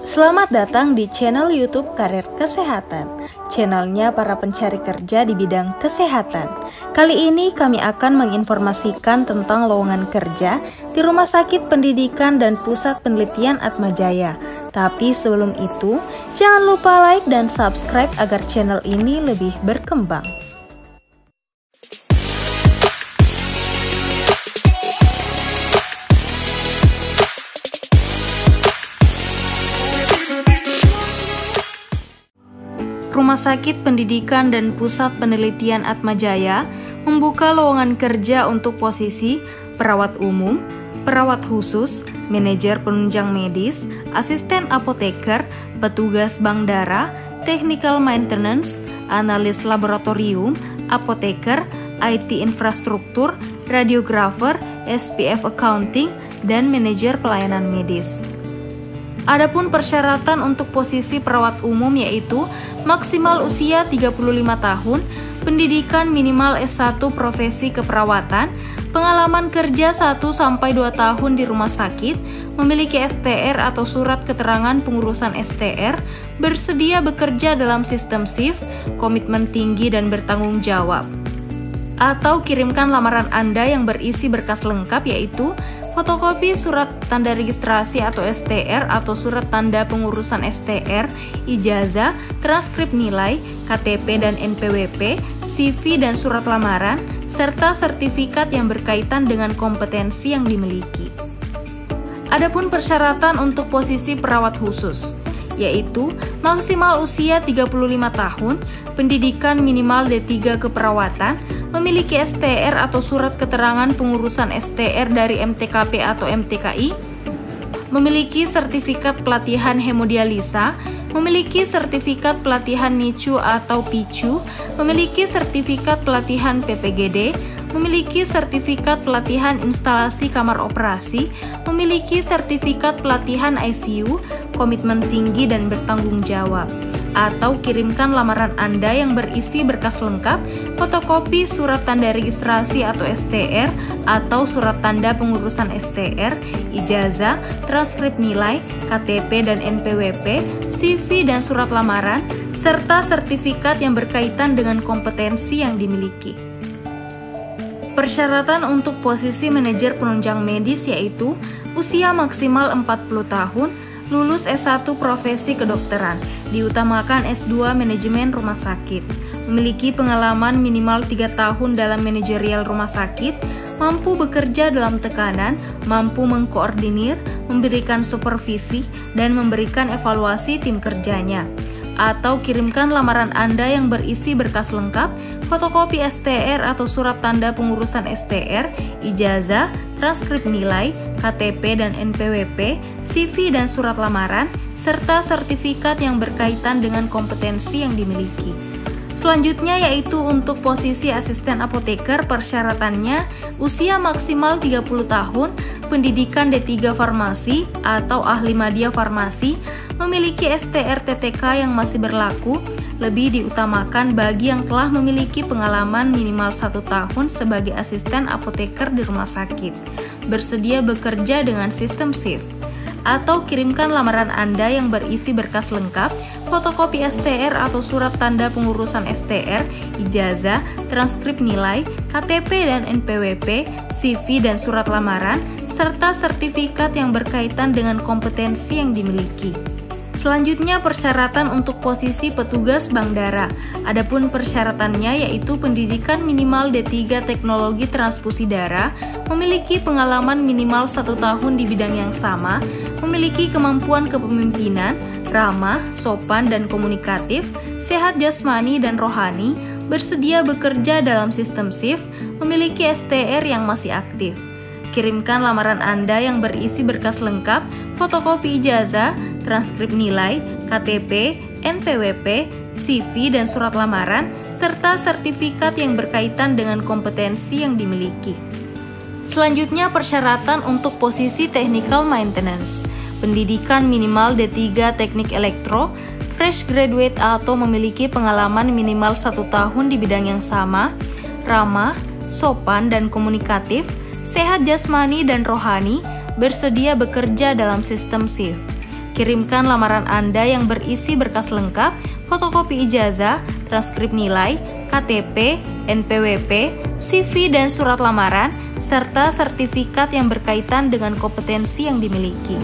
Selamat datang di channel YouTube Karir Kesehatan, channelnya para pencari kerja di bidang kesehatan. Kali ini kami akan menginformasikan tentang lowongan kerja di Rumah Sakit Pendidikan dan Pusat Penelitian Atmajaya. Tapi sebelum itu, jangan lupa like dan subscribe agar channel ini lebih berkembang. Rumah Sakit Pendidikan dan Pusat Penelitian Atmajaya membuka lowongan kerja untuk posisi perawat umum, perawat khusus, manajer penunjang medis, asisten apoteker, petugas bank darah, technical maintenance, analis laboratorium, apoteker, IT infrastruktur, radiografer, SPF accounting, dan manajer pelayanan medis. Adapun persyaratan untuk posisi perawat umum yaitu maksimal usia 35 tahun, pendidikan minimal S1 profesi keperawatan, pengalaman kerja 1-2 tahun di rumah sakit, memiliki STR atau surat keterangan pengurusan STR, bersedia bekerja dalam sistem shift, komitmen tinggi dan bertanggung jawab. Atau kirimkan lamaran Anda yang berisi berkas lengkap yaitu fotokopi surat tanda registrasi atau STR atau surat tanda pengurusan STR, ijazah, transkrip nilai, KTP dan NPWP, CV dan surat lamaran, serta sertifikat yang berkaitan dengan kompetensi yang dimiliki. Adapun persyaratan untuk posisi perawat khusus, yaitu maksimal usia 35 tahun, pendidikan minimal D3 keperawatan, memiliki STR atau surat keterangan pengurusan STR dari MTKP atau MTKI, memiliki sertifikat pelatihan hemodialisa, memiliki sertifikat pelatihan NICU atau PICU, memiliki sertifikat pelatihan PPGD, memiliki sertifikat pelatihan instalasi kamar operasi, memiliki sertifikat pelatihan ICU, komitmen tinggi dan bertanggung jawab. Atau kirimkan lamaran Anda yang berisi berkas lengkap, fotokopi surat tanda registrasi atau STR atau surat tanda pengurusan STR, ijazah, transkrip nilai, KTP dan NPWP, CV dan surat lamaran, serta sertifikat yang berkaitan dengan kompetensi yang dimiliki. Persyaratan untuk posisi manajer penunjang medis yaitu usia maksimal 40 tahun, lulus S1 profesi kedokteran, diutamakan S2 manajemen rumah sakit, memiliki pengalaman minimal 3 tahun dalam manajerial rumah sakit, mampu bekerja dalam tekanan, mampu mengkoordinir, memberikan supervisi, dan memberikan evaluasi tim kerjanya. Atau kirimkan lamaran Anda yang berisi berkas lengkap, fotokopi STR atau surat tanda pengurusan STR, ijazah, transkrip nilai, KTP dan NPWP, CV dan surat lamaran, serta sertifikat yang berkaitan dengan kompetensi yang dimiliki. Selanjutnya yaitu untuk posisi asisten apoteker, persyaratannya usia maksimal 30 tahun, pendidikan D3 farmasi atau ahli madya farmasi, memiliki STR TTK yang masih berlaku, lebih diutamakan bagi yang telah memiliki pengalaman minimal 1 tahun sebagai asisten apoteker di rumah sakit, bersedia bekerja dengan sistem shift. Atau kirimkan lamaran Anda yang berisi berkas lengkap, fotokopi STR atau surat tanda pengurusan STR, ijazah, transkrip nilai, KTP dan NPWP, CV dan surat lamaran, serta sertifikat yang berkaitan dengan kompetensi yang dimiliki. Selanjutnya persyaratan untuk posisi petugas bank darah. Adapun persyaratannya yaitu pendidikan minimal D3 teknologi transfusi darah, memiliki pengalaman minimal 1 tahun di bidang yang sama, memiliki kemampuan kepemimpinan, ramah, sopan dan komunikatif, sehat jasmani dan rohani, bersedia bekerja dalam sistem shift, memiliki STR yang masih aktif. Kirimkan lamaran Anda yang berisi berkas lengkap, fotokopi ijazah, transkrip nilai, KTP, NPWP, CV dan surat lamaran, serta sertifikat yang berkaitan dengan kompetensi yang dimiliki. Selanjutnya persyaratan untuk posisi technical maintenance. Pendidikan minimal D3 teknik elektro, fresh graduate atau memiliki pengalaman minimal 1 tahun di bidang yang sama, ramah, sopan dan komunikatif, sehat jasmani dan rohani, bersedia bekerja dalam sistem shift. Kirimkan lamaran Anda yang berisi berkas lengkap, fotokopi ijazah, transkrip nilai, KTP, NPWP, CV dan surat lamaran, serta sertifikat yang berkaitan dengan kompetensi yang dimiliki.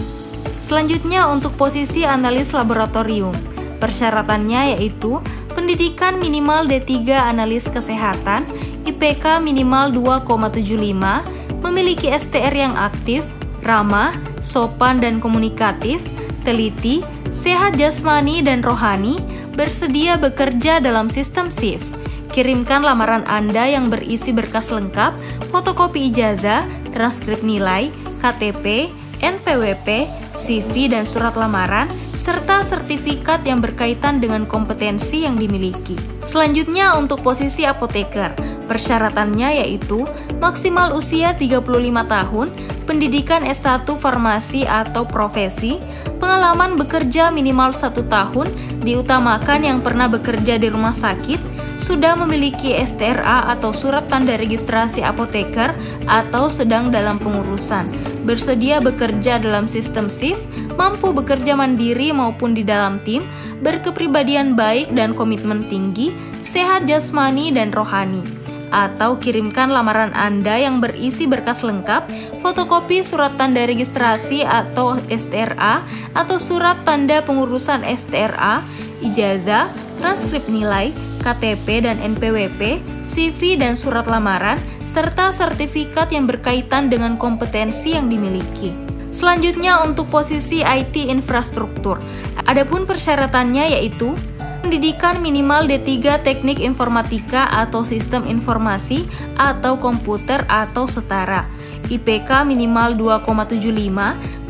Selanjutnya untuk posisi analis laboratorium. Persyaratannya yaitu pendidikan minimal D3 analis kesehatan, IPK minimal 2,75, memiliki STR yang aktif, ramah, sopan dan komunikatif, teliti, sehat jasmani dan rohani, bersedia bekerja dalam sistem shift. Kirimkan lamaran Anda yang berisi berkas lengkap, fotokopi ijazah, transkrip nilai, KTP, NPWP, CV dan surat lamaran, serta sertifikat yang berkaitan dengan kompetensi yang dimiliki. Selanjutnya untuk posisi apoteker, persyaratannya yaitu maksimal usia 35 tahun, pendidikan S1 farmasi atau profesi, pengalaman bekerja minimal 1 tahun, diutamakan yang pernah bekerja di rumah sakit, sudah memiliki STRA atau surat tanda registrasi apoteker atau sedang dalam pengurusan, bersedia bekerja dalam sistem shift, mampu bekerja mandiri maupun di dalam tim, berkepribadian baik dan komitmen tinggi, sehat jasmani dan rohani. Atau kirimkan lamaran Anda yang berisi berkas lengkap, fotokopi surat tanda registrasi atau STRA atau surat tanda pengurusan STRA, ijazah, transkrip nilai, KTP dan NPWP, CV dan surat lamaran, serta sertifikat yang berkaitan dengan kompetensi yang dimiliki. Selanjutnya untuk posisi IT infrastruktur. Adapun persyaratannya yaitu pendidikan minimal D3 Teknik Informatika atau Sistem Informasi atau Komputer atau setara, IPK minimal 2,75,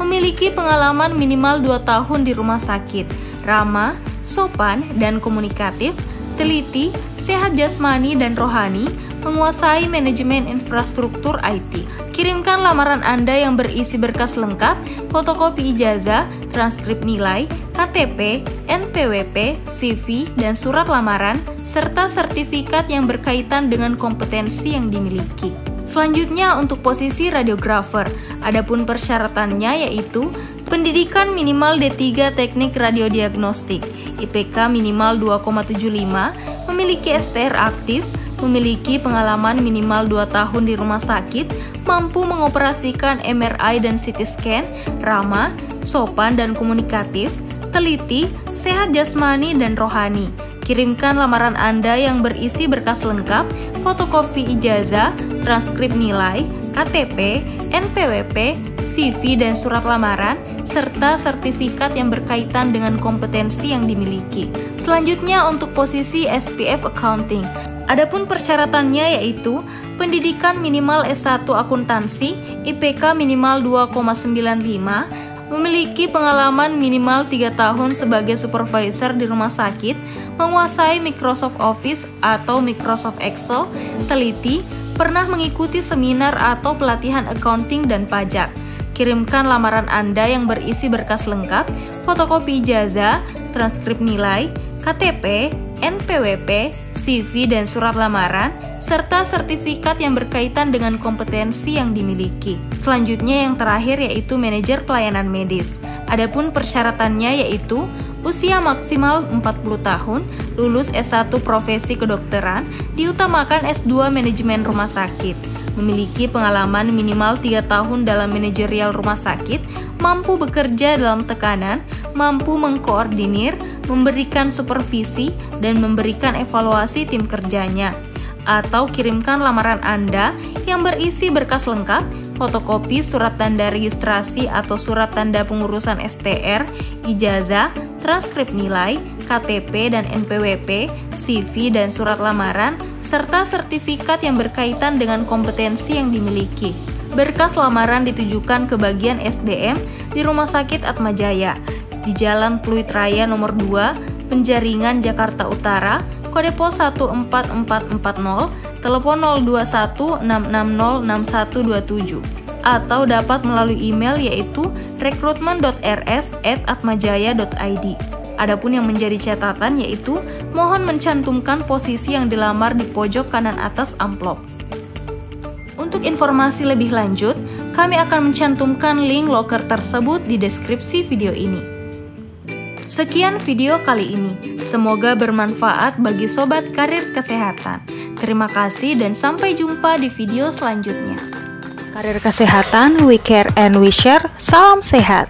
memiliki pengalaman minimal 2 tahun di rumah sakit, ramah, sopan dan komunikatif, teliti, sehat jasmani dan rohani, menguasai manajemen infrastruktur IT. Kirimkan lamaran Anda yang berisi berkas lengkap, fotokopi ijazah, transkrip nilai, KTP, NPWP, CV, dan surat lamaran, serta sertifikat yang berkaitan dengan kompetensi yang dimiliki. Selanjutnya untuk posisi radiografer, adapun persyaratannya yaitu pendidikan minimal D3 Teknik Radiodiagnostik, IPK minimal 2,75, memiliki STR aktif, memiliki pengalaman minimal 2 tahun di rumah sakit, mampu mengoperasikan MRI dan CT scan, ramah, sopan dan komunikatif, teliti, sehat jasmani dan rohani. Kirimkan lamaran Anda yang berisi berkas lengkap, fotokopi ijazah, transkrip nilai, KTP, NPWP, CV dan surat lamaran, serta sertifikat yang berkaitan dengan kompetensi yang dimiliki. Selanjutnya untuk posisi SPF Accounting. Adapun persyaratannya yaitu pendidikan minimal S1 akuntansi, IPK minimal 2,95, memiliki pengalaman minimal 3 tahun sebagai supervisor di rumah sakit, menguasai Microsoft Office atau Microsoft Excel, teliti, pernah mengikuti seminar atau pelatihan accounting dan pajak. Kirimkan lamaran Anda yang berisi berkas lengkap, fotokopi ijazah, transkrip nilai, KTP, NPWP, CV dan surat lamaran, serta sertifikat yang berkaitan dengan kompetensi yang dimiliki. Selanjutnya yang terakhir yaitu manajer pelayanan medis. Adapun persyaratannya yaitu usia maksimal 40 tahun, lulus S1 profesi kedokteran, diutamakan S2 manajemen rumah sakit, memiliki pengalaman minimal 3 tahun dalam manajerial rumah sakit, mampu bekerja dalam tekanan, mampu mengkoordinir, memberikan supervisi, dan memberikan evaluasi tim kerjanya. Atau kirimkan lamaran Anda yang berisi berkas lengkap, fotokopi surat tanda registrasi atau surat tanda pengurusan STR, ijazah, transkrip nilai, KTP dan NPWP, CV dan surat lamaran, serta sertifikat yang berkaitan dengan kompetensi yang dimiliki. Berkas lamaran ditujukan ke bagian SDM di Rumah Sakit Atmajaya, di Jalan Pluit Raya nomor 2, Penjaringan, Jakarta Utara, kode pos 14440, telepon 021-660-6127, atau dapat melalui email yaitu rekrutmen.rs@atmajaya.id. Adapun yang menjadi catatan yaitu mohon mencantumkan posisi yang dilamar di pojok kanan atas amplop. Untuk informasi lebih lanjut, kami akan mencantumkan link loker tersebut di deskripsi video ini. Sekian video kali ini. Semoga bermanfaat bagi sobat karir kesehatan. Terima kasih dan sampai jumpa di video selanjutnya. Karir kesehatan, we care and we share. Salam sehat.